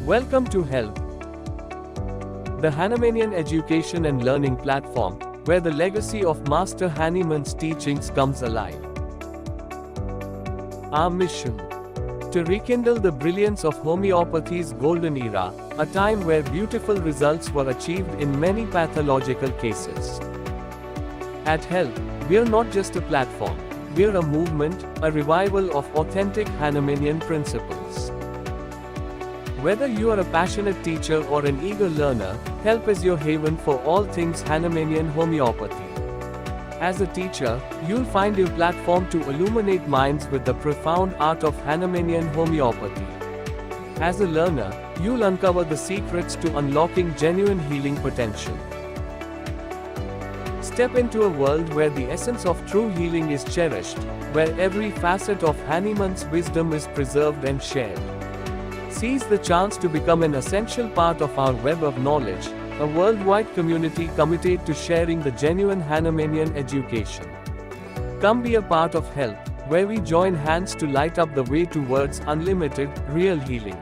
Welcome to Help, the Hahnemannian education and learning platform, where the legacy of Master Hahnemann's teachings comes alive. Our mission: to rekindle the brilliance of homeopathy's golden era, a time where beautiful results were achieved in many pathological cases. At Help, we're not just a platform, we're a movement, a revival of authentic Hahnemannian principles. Whether you are a passionate teacher or an eager learner, Help is your haven for all things Hahnemannian homeopathy. As a teacher, you'll find your platform to illuminate minds with the profound art of Hahnemannian homeopathy. As a learner, you'll uncover the secrets to unlocking genuine healing potential. Step into a world where the essence of true healing is cherished, where every facet of Hahnemann's wisdom is preserved and shared. Seize the chance to become an essential part of our web of knowledge, a worldwide community committed to sharing the genuine Hahnemannian education. Come be a part of Help, where we join hands to light up the way towards unlimited, real healing.